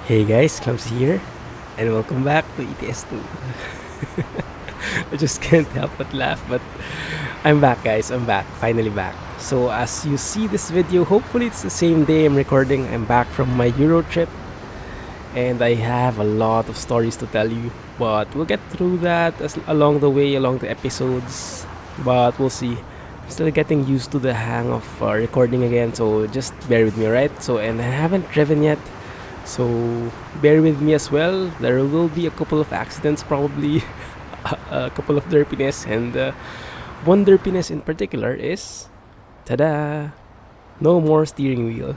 Hey guys, Clumsy here, and welcome back to ETS2. I just can't help but laugh, but I'm back, guys. I'm back, finally back. So, as you see this video, hopefully it's the same day I'm recording. I'm back from my Euro trip, and I have a lot of stories to tell you, but we'll get through that along the way, along the episodes. But we'll see. I'm still getting used to the hang of recording again, so just bear with me, alright? So, and I haven't driven yet. So bear with me as well. There will be a couple of accidents, probably a couple of derpiness, and one derpiness in particular is, tada, no more steering wheel.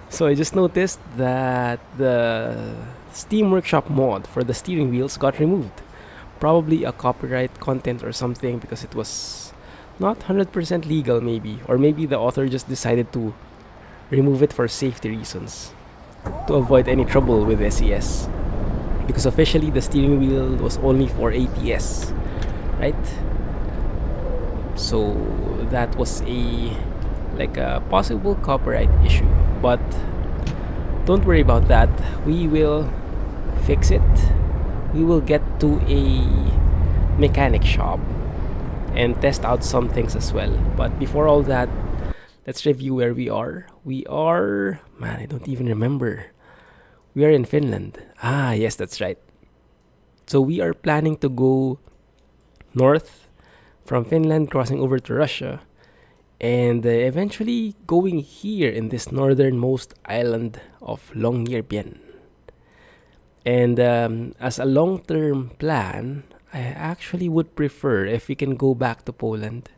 So I just noticed that the Steam Workshop mod for the steering wheels got removed. Probably a copyright content or something, because it was not 100% legal, maybe, or maybe the author just decided to remove it for safety reasons, to avoid any trouble with SES, because officially the steering wheel was only for ATS, right? So that was a possible copyright issue, but don't worry about that. We will fix it. We will get to a mechanic shop and test out some things as well. But before all that, let's review where we are. We are... Man, I don't even remember. We are in Finland. Ah, yes, that's right. So we are planning to go north from Finland, crossing over to Russia, and eventually going here in this northernmost island of Longyearbyen. And as a long-term plan, I actually would prefer if we can go back to Poland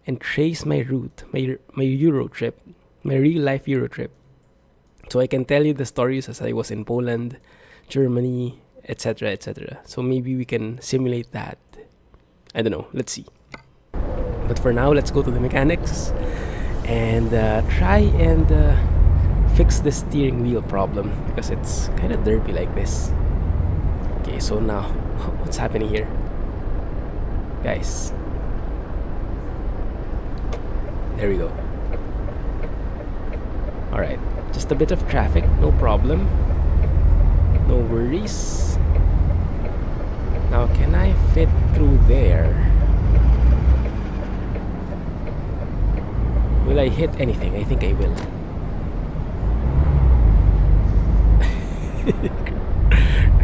and trace my route, my Euro trip, my real life Euro trip. So I can tell you the stories as I was in Poland, Germany, etc., etc. So maybe we can simulate that. I don't know, let's see. But for now, let's go to the mechanics and try and fix the steering wheel problem, because it's kind of derpy like this. Okay, so now, what's happening here? Guys. There we go. Alright, just a bit of traffic, no problem. No worries. Now, can I fit through there? Will I hit anything? I think I will.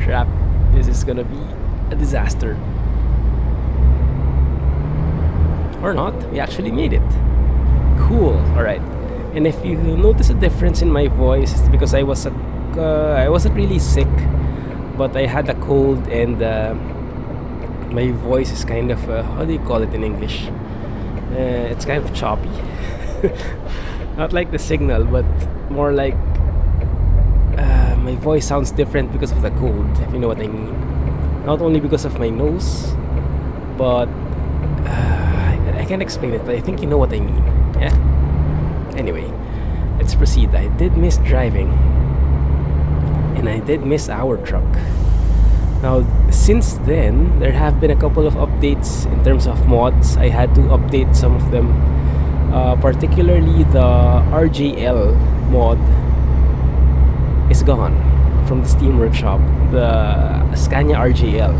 Crap, this is gonna be a disaster. Or not, we actually made it. Cool. Alright. And if you notice a difference in my voice, it's because I wasn't really sick, but I had a cold, and my voice is kind of how do you call it in English? It's kind of choppy. Not like the signal, but more like my voice sounds different because of the cold, if you know what I mean. Not only because of my nose, but I can't explain it, but I think you know what I mean. Yeah? Anyway, let's proceed. I did miss driving, and I did miss our truck. Now, since then, there have been a couple of updates in terms of mods. I had to update some of them, particularly the RJL mod is gone from the Steam Workshop, the Scania RJL.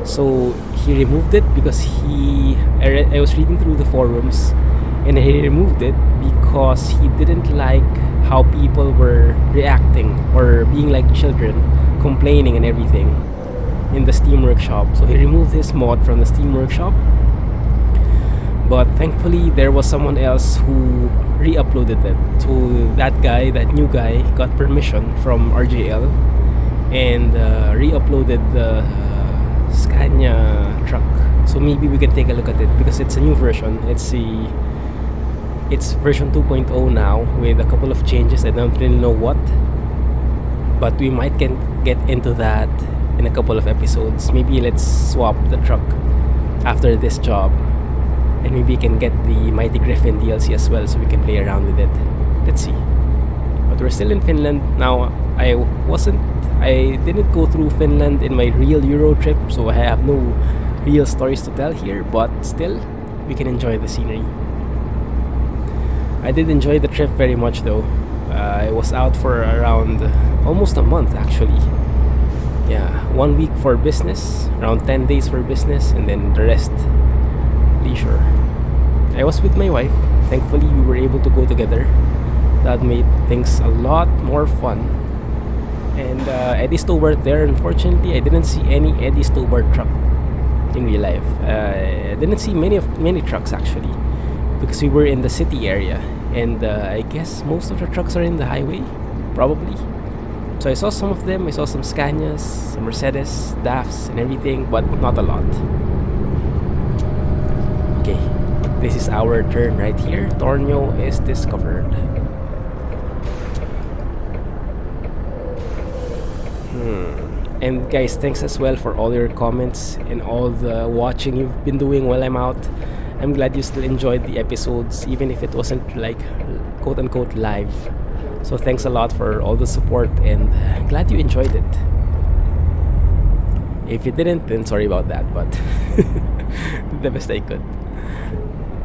So he removed it because I was reading through the forums, and he removed it because he didn't like how people were reacting or being like children, complaining and everything in the Steam Workshop. So he removed this mod from the Steam Workshop, but thankfully there was someone else who re-uploaded it. So that new guy got permission from RJL and re-uploaded the Scania truck. So maybe we can take a look at it, because it's a new version. It's version 2.0 now, with a couple of changes. I don't really know what, but we might get into that in a couple of episodes. Maybe let's swap the truck after this job, and maybe we can get the Mighty Griffin DLC as well, so we can play around with it. Let's see. But we're still in Finland now. I didn't go through Finland in my real Euro trip, so I have no real stories to tell here, but still, we can enjoy the scenery. I did enjoy the trip very much though. I was out for around almost a month actually. Yeah, 1 week for business, around 10 days for business, and then the rest leisure. I was with my wife. Thankfully, we were able to go together. That made things a lot more fun. And Eddie Stobart there. Unfortunately, I didn't see any Eddie Stobart truck in real life. I didn't see many trucks actually, because we were in the city area, and I guess most of the trucks are in the highway, probably. So I saw some of them. I saw some Scanias, some Mercedes, DAFs, and everything, but not a lot. Okay, this is our turn right here. Tornio is discovered. And guys, thanks as well for all your comments and all the watching you've been doing while I'm out. I'm glad you still enjoyed the episodes, even if it wasn't like quote-unquote live. So thanks a lot for all the support, and glad you enjoyed it. If you didn't, then sorry about that, but did the best I could.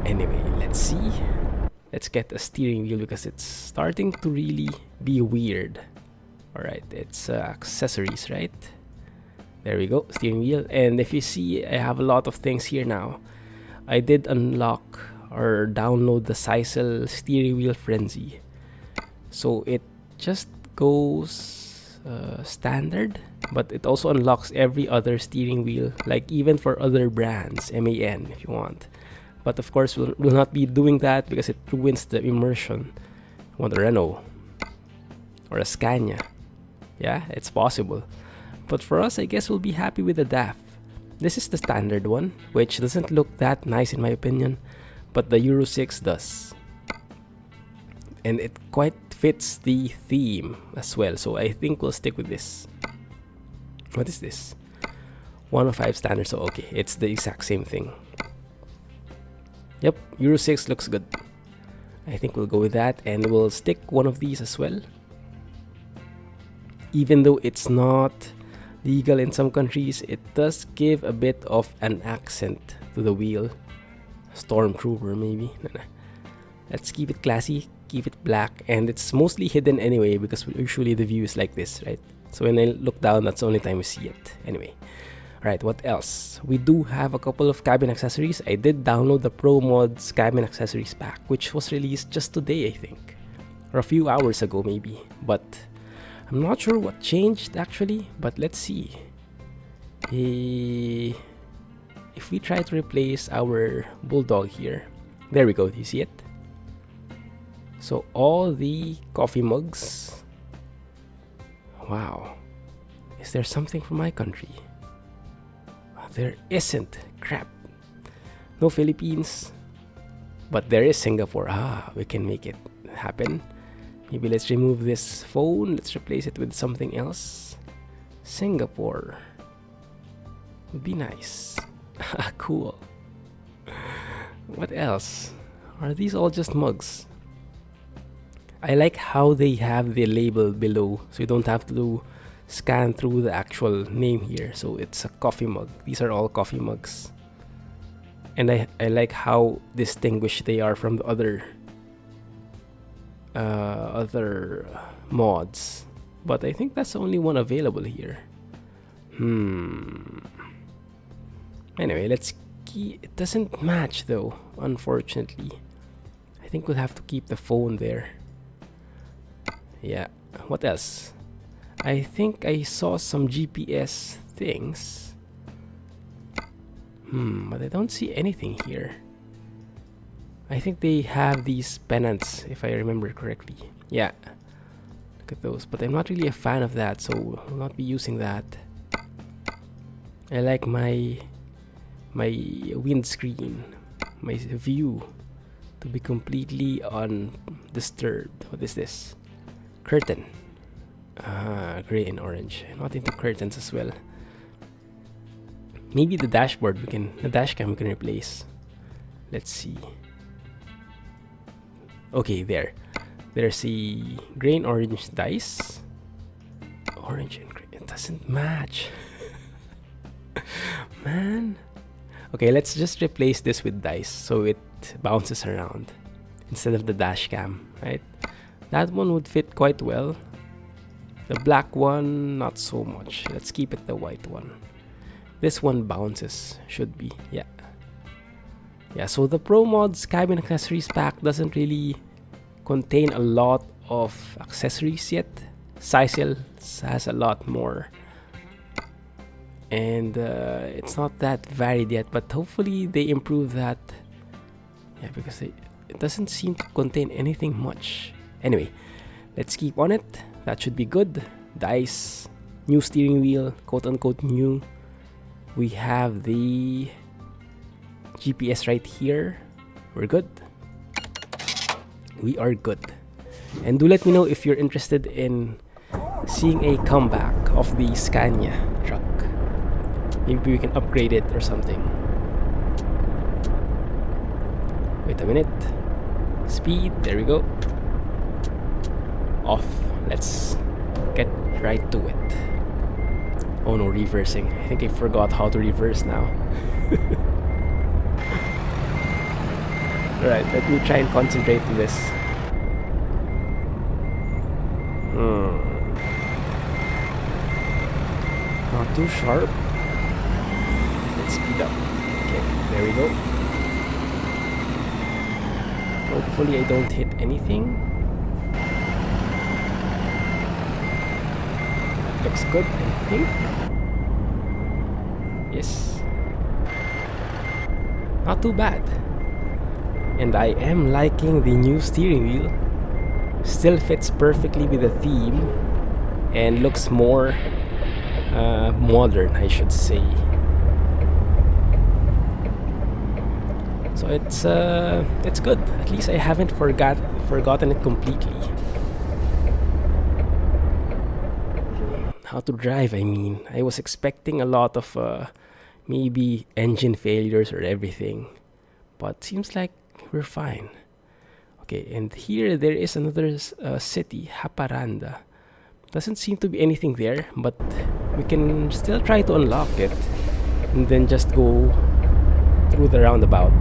Anyway, let's see. Let's get a steering wheel because it's starting to really be weird. Alright, it's accessories, right? There we go, steering wheel. And if you see, I have a lot of things here now. I did unlock or download the Sisal steering wheel frenzy. So it just goes standard, but it also unlocks every other steering wheel, like even for other brands, MAN if you want. But of course, we'll not be doing that because it ruins the immersion. I want a Renault or a Scania. Yeah, it's possible. But for us, I guess we'll be happy with the DAF. This is the standard one, which doesn't look that nice in my opinion, but the Euro 6 does. And it quite fits the theme as well, so I think we'll stick with this. What is this? 105 standard, so okay, it's the exact same thing. Yep, Euro 6 looks good. I think we'll go with that, and we'll stick one of these as well. Even though it's not legal in some countries, it does give a bit of an accent to the wheel. Stormtrooper maybe. Let's keep it classy, keep it black, and it's mostly hidden anyway because usually the view is like this, right? So when I look down, that's the only time we see it. Anyway, alright, what else? We do have a couple of cabin accessories. I did download the ProMods Cabin Accessories Pack, which was released just today, I think, or a few hours ago maybe, but I'm not sure what changed actually, but let's see. If we try to replace our Bulldog here, there we go, do you see it? So all the coffee mugs. Wow. Is there something from my country? There isn't. Crap. No Philippines. But there is Singapore. We can make it happen. Maybe let's remove this phone. Let's replace it with something else. Singapore would be nice. Cool. What else? Are these all just mugs? I like how they have the label below, so you don't have to scan through the actual name here. So it's a coffee mug. These are all coffee mugs. And I like how distinguished they are from the other mods, but I think that's the only one available here. Anyway, let's keep. It doesn't match though, unfortunately. I think we'll have to keep the phone there. Yeah, what else? I think I saw some GPS things, but I don't see anything here. I think they have these pennants, if I remember correctly. Yeah, look at those. But I'm not really a fan of that, so I'll not be using that. I like my windscreen, my view to be completely undisturbed. What is this? Curtain. Gray and orange. I'm not into curtains as well. Maybe the dashboard the dash cam we can replace. Let's see. Okay, there's the gray and orange dice. Orange and gray. It doesn't match. Man. Okay, let's just replace this with dice so it bounces around instead of the dash cam, right? That one would fit quite well. The black one, not so much. Let's keep it the white one. This one bounces, should be, yeah. Yeah, so the ProMods Cabin Accessories Pack doesn't really contain a lot of accessories yet. Sicil has a lot more. And it's not that varied yet, but hopefully they improve that. Yeah, because it doesn't seem to contain anything much. Anyway, let's keep on it. That should be good. Dice, new steering wheel, quote-unquote new. We have the GPS right here. We're good. We are good. And do let me know if you're interested in seeing a comeback of the Scania truck. Maybe we can upgrade it or something. Wait a minute. Speed, there we go. Off. Let's get right to it. Oh no, reversing. I think I forgot how to reverse now. Alright, let me try and concentrate on this. Not too sharp. Let's speed up. Okay, there we go. Hopefully I don't hit anything. That looks good, I think. Yes. Not too bad. And I am liking the new steering wheel. Still fits perfectly with the theme and looks more modern, I should say. So it's good. At least I haven't forgotten it completely. How to drive, I mean. I was expecting a lot of maybe engine failures or everything, but seems like we're fine. Okay, and here there is another city, Haparanda. Doesn't seem to be anything there, but we can still try to unlock it and then just go through the roundabout.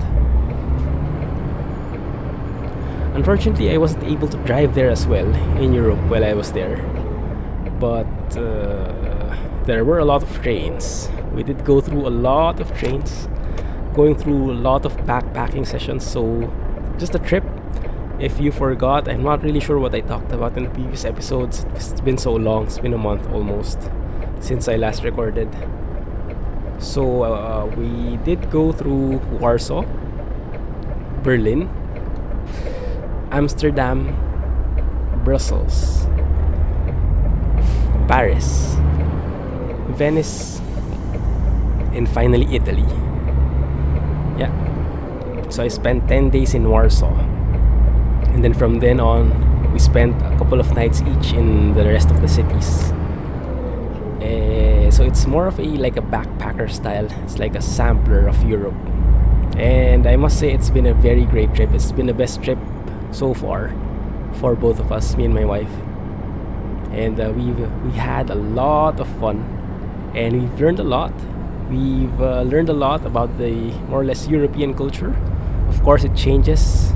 Unfortunately, I wasn't able to drive there as well in Europe while I was there, but there were a lot of trains. We did go through a lot of trains, going through a lot of backpacking sessions, so just a trip. If you forgot, I'm not really sure what I talked about in the previous episodes. It's been so long, it's been a month almost since I last recorded. So we did go through Warsaw, Berlin, Amsterdam, Brussels, Paris, Venice, and finally Italy. Yeah. So I spent 10 days in Warsaw. And then from then on, we spent a couple of nights each in the rest of the cities. So it's more of like a backpacker style. It's like a sampler of Europe. And I must say it's been a very great trip. It's been the best trip so far for both of us, me and my wife. And we had a lot of fun. And we've learned a lot. We've learned a lot about the more or less European culture. Of course, it changes.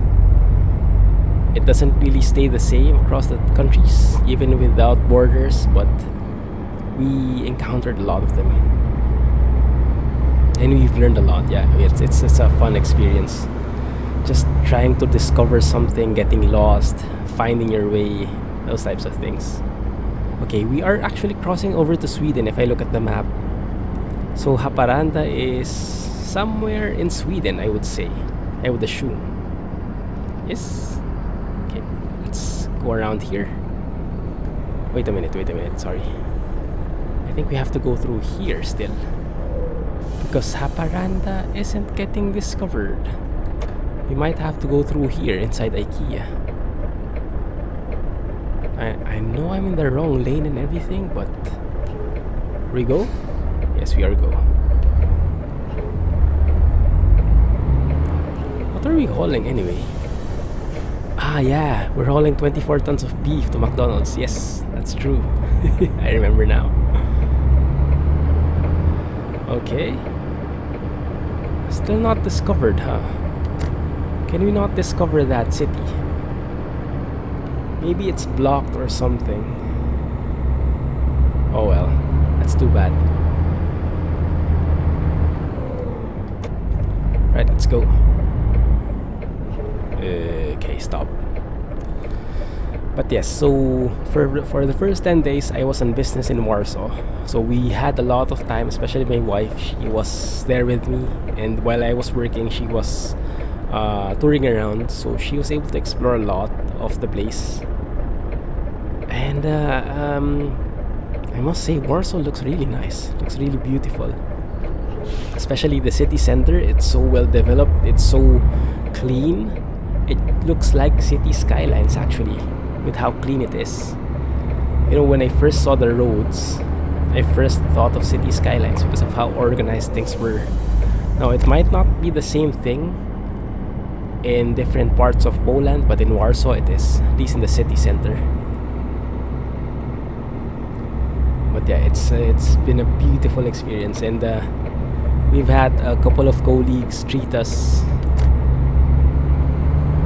It doesn't really stay the same across the countries, even without borders, but we encountered a lot of them. And we've learned a lot, yeah. It's a fun experience. Just trying to discover something, getting lost, finding your way, those types of things. Okay, we are actually crossing over to Sweden if I look at the map. So Haparanda is somewhere in Sweden, I would say. I would assume. Yes. Okay, let's go around here. Wait a minute, sorry. I think we have to go through here still, because Haparanda isn't getting discovered. We might have to go through here inside IKEA. I know I'm in the wrong lane and everything, but we go? Yes, we are go. What are we hauling anyway? Ah yeah, we're hauling 24 tons of beef to McDonald's. Yes, that's true. I remember now. Okay. Still not discovered, huh? Can we not discover that city? Maybe it's blocked or something. Oh well, that's too bad. Right, let's go. Okay, stop. But yes, so for the first 10 days, I was on business in Warsaw. So we had a lot of time, especially my wife. She was there with me, and while I was working, she was touring around. So she was able to explore a lot of the place. And I must say, Warsaw looks really nice. Looks really beautiful. Especially the city center. It's so well developed. It's so clean. It looks like city skylines actually, with how clean it is. You know, when I first saw the roads, I first thought of city skylines because of how organized things were. Now, it might not be the same thing in different parts of Poland, but in Warsaw it is, at least in the city center. But yeah, it's been a beautiful experience, and we've had a couple of colleagues treat us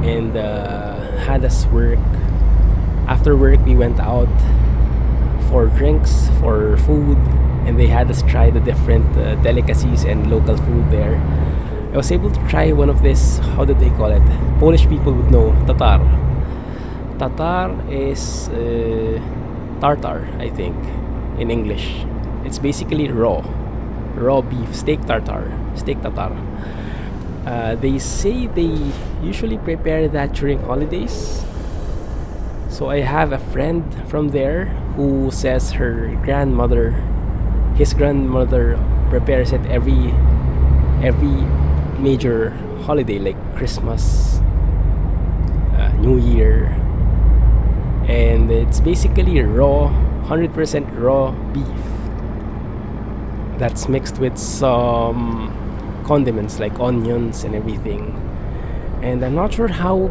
and had us work. After work, we went out for drinks, for food, and they had us try the different delicacies and local food there. I was able to try one of this, how did they call it? Polish people would know, tatar. Tatar is tartar, I think, in English. It's basically raw beef, steak tartar. They say they usually prepare that during holidays. So I have a friend from there who says his grandmother prepares it every major holiday, like Christmas, New Year, and it's basically 100% raw beef that's mixed with some condiments like onions and everything. And I'm not sure how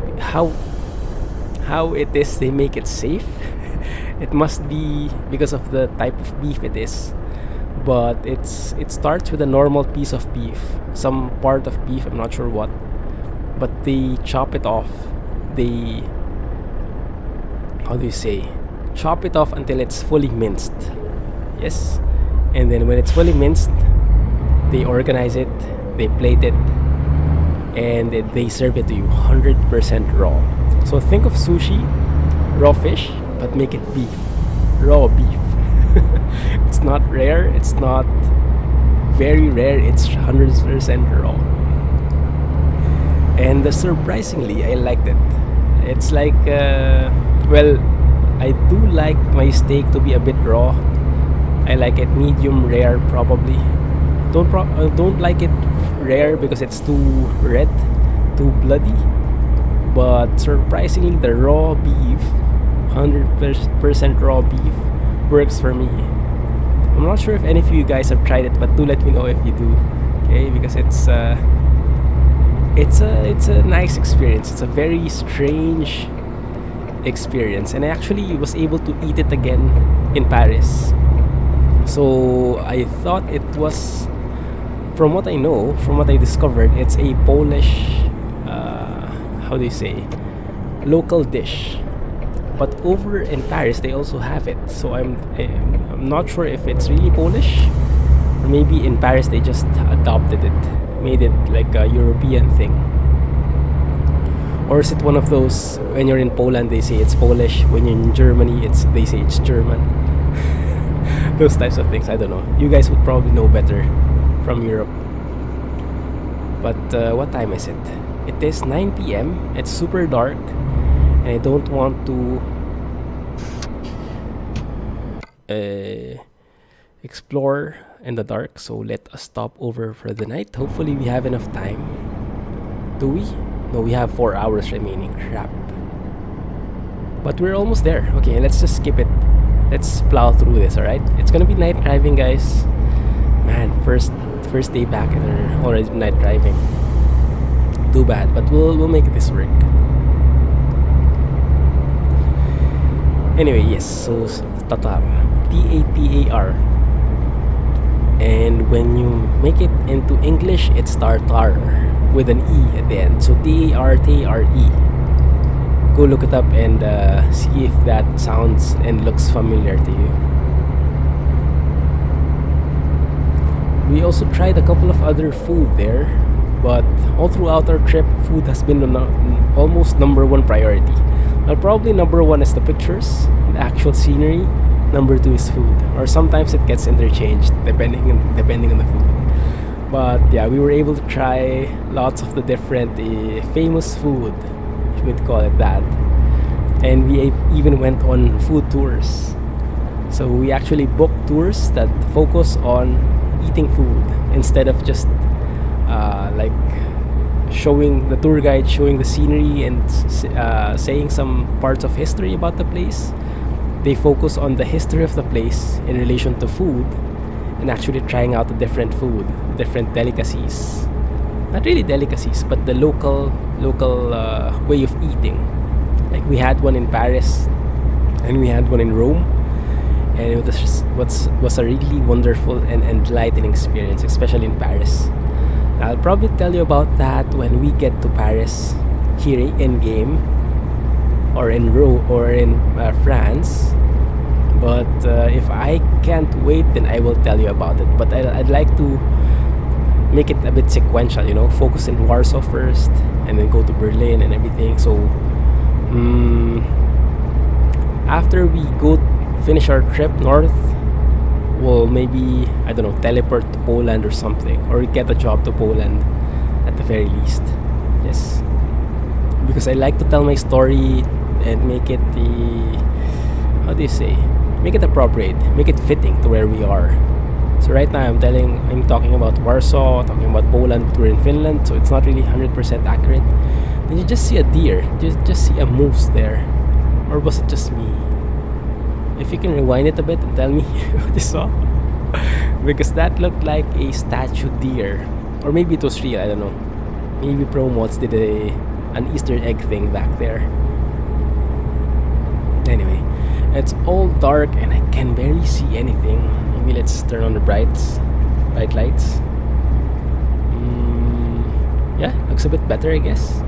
it is they make it safe. It must be because of the type of beef it is, but it starts with a normal piece of beef, some part of beef, I'm not sure what, but they chop it off. They, how do you say, chop it off until it's fully minced. Yes. And then when it's fully minced, they organize it, they plate it, and they serve it to you 100% raw. So think of sushi, raw fish, but make it beef, raw beef. It's not rare, it's not very rare, it's 100% raw. And surprisingly, I liked it. It's like, well, I do like my steak to be a bit raw. I like it medium rare, probably. Don't like it rare because it's too red, too bloody. But surprisingly, the raw beef, 100% raw beef, works for me. I'm not sure if any of you guys have tried it, but do let me know if you do. Okay, because it's a nice experience. It's a very strange experience, and I actually was able to eat it again in Paris. So I thought it was, from what I know, from what I discovered, it's a Polish, how do you say, local dish. But over in Paris, they also have it. So I'm not sure if it's really Polish, or maybe in Paris they just adopted it, made it like a European thing. Or is it one of those, when you're in Poland they say it's Polish, when you're in Germany they say it's German. Those types of things, I don't know. You guys would probably know better from Europe. But what time is it? It is 9 p.m. It's super dark, and I don't want to explore in the dark, so let us stop over for the night. Hopefully we have enough time. Do we? No, we have 4 hours remaining. Crap. But we're almost there. Okay, let's just skip it. Let's plow through this, alright? It's gonna be night driving, guys. Man, first day back and we're already night driving. Too bad, but we'll make this work. Anyway, yes, so tatar, T-A-T-A-R, and when you make it into English, it's tartar with an E at the end. So T-A-R-T-A-R-E. Go look it up and see if that sounds and looks familiar to you. We also tried a couple of other food there, but all throughout our trip, food has been almost number one priority. Well, probably number one is the pictures, the actual scenery. Number two is food, or sometimes it gets interchanged depending on the food. But yeah, we were able to try lots of the different famous food, if we'd call it that. And we even went on food tours. So we actually booked tours that focus on eating food instead of just like showing the tour guide, showing the scenery and saying some parts of history about the place. They focus on the history of the place in relation to food and actually trying out the different food, different delicacies. Not really delicacies, but the local way of eating. Like we had one in Paris and we had one in Rome, and it was a really wonderful and enlightening experience, especially in Paris. I'll probably tell you about that when we get to Paris, here in game, or in Rome, or in France. But if I can't wait, then I will tell you about it. But I'd like to make it a bit sequential, focus in Warsaw first, and then go to Berlin and everything. So after we finish our trip north, we'll maybe, I don't know, teleport to Poland or something, or get a job to Poland at the very least. Yes, because I like to tell my story and make it make it appropriate, make it fitting to where we are. So right now I'm talking about Warsaw, talking about Poland, but we're in Finland, so it's not really 100% accurate. Then you just see a deer, just see a moose there, or was it just me? If you can rewind it a bit and tell me what you saw, because that looked like a statue deer, or maybe it was real. I don't know. Maybe ProMods did an Easter egg thing back there. Anyway, it's all dark and I can barely see anything. Maybe let's turn on the bright lights. Yeah, looks a bit better, I guess.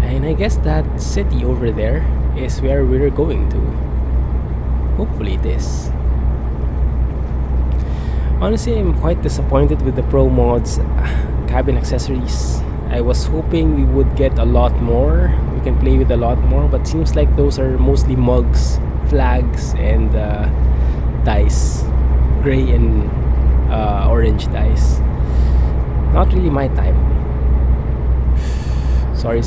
And I guess that city over there is where we're going to. Hopefully it is. Honestly, I'm quite disappointed with the ProMods Cabin Accessories. I was hoping we would get a lot more. We can play with a lot more, but seems like those are mostly mugs, flags, and dice. Gray and orange dice. Not really my type. Sorry.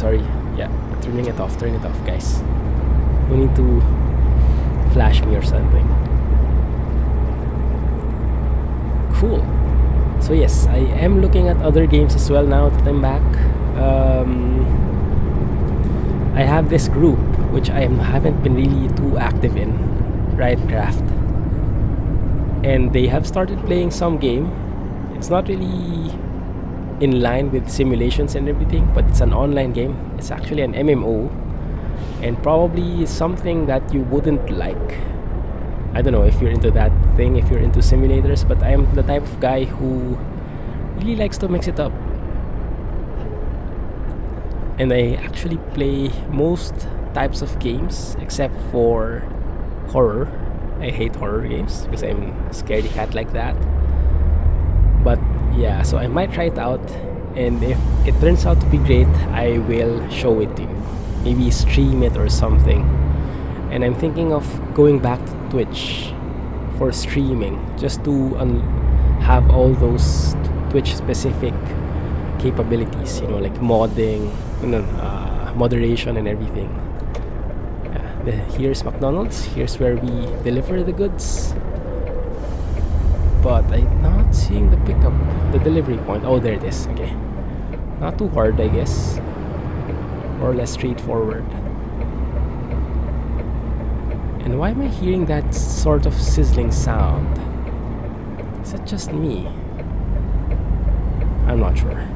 Yeah, turning it off, guys. We need to flash me or something. Cool. So yes, I am looking at other games as well now that I'm back. I have this group which I haven't been really too active in, Riotcraft, and they have started playing some game. It's not really in line with simulations and everything, but it's an online game. It's actually an MMO, and probably something that you wouldn't like. I don't know if you're into that thing, if you're into simulators, but I am the type of guy who really likes to mix it up. And I actually play most types of games except for horror. I hate horror games because I'm a scaredy cat like that. But yeah, so I might try it out, and if it turns out to be great, I will show it to you. Maybe stream it or something. And I'm thinking of going back to Twitch for streaming, just to have all those Twitch specific capabilities, like modding, moderation and everything. Here's McDonald's. Here's where we deliver the goods. But I'm not seeing the delivery point. Oh, there it is. Okay. Not too hard, I guess. More or less straightforward. And why am I hearing that sort of sizzling sound? Is it just me? I'm not sure.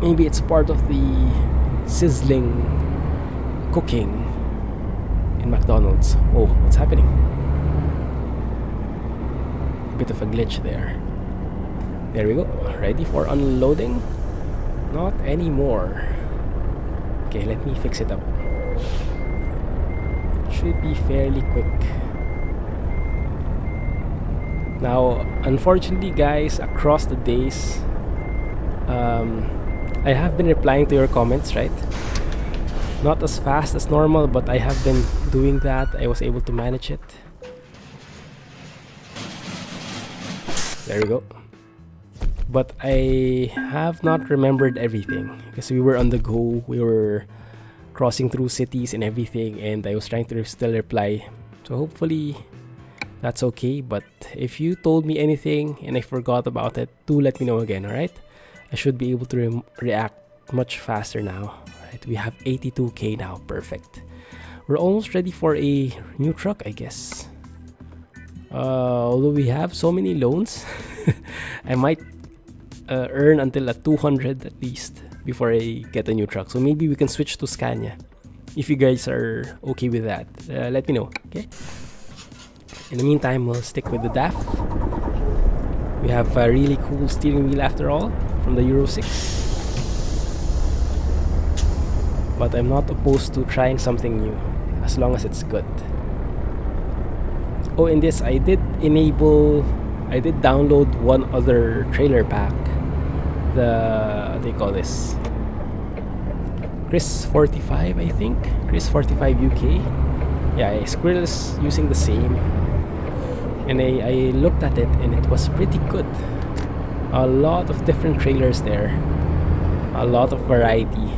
Maybe it's part of the sizzling cooking in McDonald's. Oh, what's happening? A bit of a glitch there. There we go. Ready for unloading? Not anymore. Okay, let me fix it up. Should be fairly quick. Now, unfortunately, guys, across the days, I have been replying to your comments, right? Not as fast as normal, but I have been doing that. I was able to manage it. There we go. But I have not remembered everything because we were on the go. We were crossing through cities and everything, and I was trying to still reply. So hopefully that's okay. But if you told me anything and I forgot about it, do let me know again, alright? I should be able to react much faster now. Alright, we have 82k now. Perfect. We're almost ready for a new truck, I guess. Although we have so many loans, I might earn until at 200 at least before I get a new truck. So maybe we can switch to Scania. If you guys are okay with that, let me know, okay? In the meantime, we'll stick with the DAF. We have a really cool steering wheel after all from the Euro 6. But I'm not opposed to trying something new as long as it's good. Oh, in this, I did download one other trailer pack. What do you call this? Chris 45, I think. Chris 45 UK. Yeah, Squirrel is using the same. And I looked at it and it was pretty good. A lot of different trailers there. A lot of variety.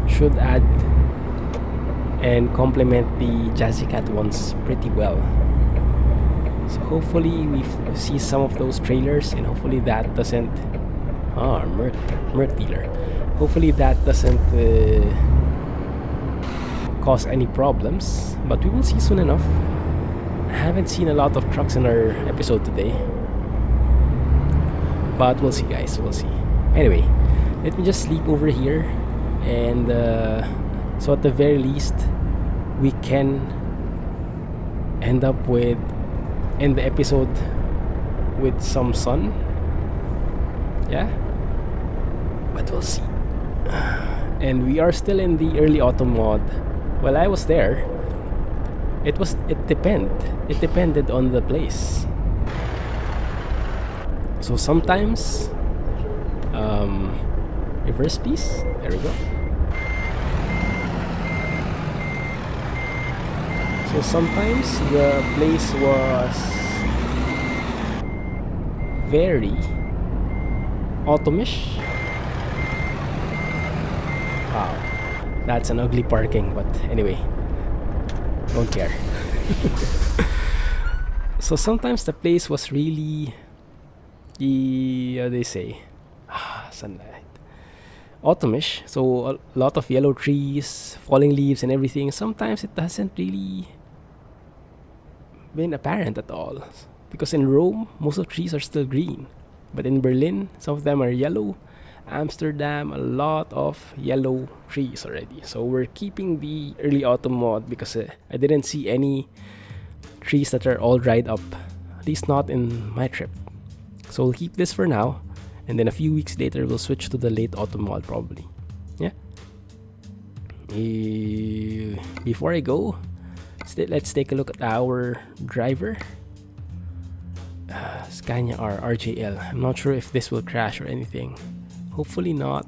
Should add and complement the Jazzy Cat ones pretty well. So hopefully we see some of those trailers, and hopefully that doesn't... Merc dealer. Hopefully that doesn't cause any problems, but we will see soon enough. I haven't seen a lot of trucks in our episode today, but we'll see, guys. We'll see. Anyway, let me just sleep over here, and so at the very least we can end the episode with some sun. Yeah, but we'll see. And we are still in the early autumn mod. Well, I was there. It depended on the place. So sometimes reverse piece. There we go. So sometimes the place was very autumnish. Wow, that's an ugly parking, but anyway, don't care. So sometimes the place was really how they say, sunlight, autumnish. So a lot of yellow trees, falling leaves and everything. Sometimes it hasn't really been apparent at all, because in Rome most of the trees are still green, but in Berlin some of them are yellow. Amsterdam, a lot of yellow trees already. So we're keeping the early autumn mod because I didn't see any trees that are all dried up, at least not in my trip. So we'll keep this for now, and then a few weeks later we'll switch to the late autumn mod probably. Yeah. Before I go, let's take a look at our driver. Scania R RJL. I'm not sure if this will crash or anything. Hopefully not.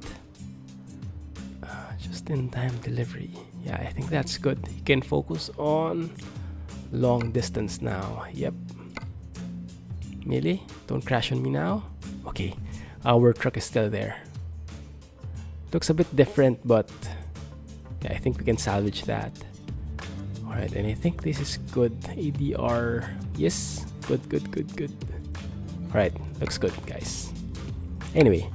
Just in time delivery. Yeah, I think that's good. You can focus on long distance now. Yep. Melee, don't crash on me now. Okay, our truck is still there. Looks a bit different, but yeah, I think we can salvage that. Alright, and I think this is good. ADR, yes, good. Alright, looks good, guys. Anyway,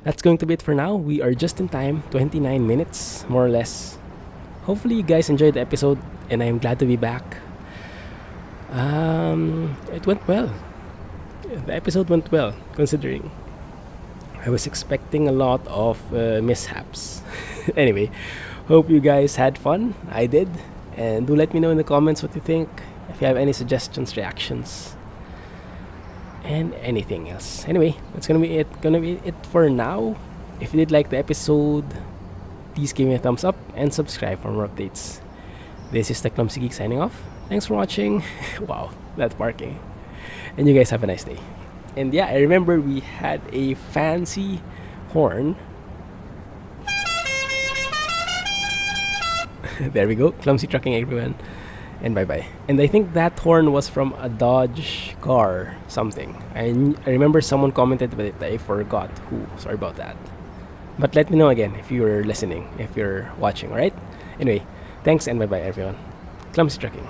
that's going to be it for now. We are just in time, 29 minutes, more or less. Hopefully you guys enjoyed the episode, and I am glad to be back. It went well. The episode went well, considering I was expecting a lot of mishaps. Anyway, hope you guys had fun. I did. And do let me know in the comments what you think. If you have any suggestions, reactions, and anything else. Anyway, that's gonna be it for now. If you did like the episode, please give me a thumbs up and subscribe for more updates. This is the Clumsy Geek signing off. Thanks for watching. Wow, that's barking. And you guys have a nice day. And yeah, I remember we had a fancy horn. There we go. Clumsy trucking, everyone. And bye-bye. And I think that horn was from a Dodge car, something. I remember someone commented, but I forgot who. Sorry about that. But let me know again if you're listening, if you're watching, alright? Anyway, thanks and bye-bye, everyone. Clumsy trucking.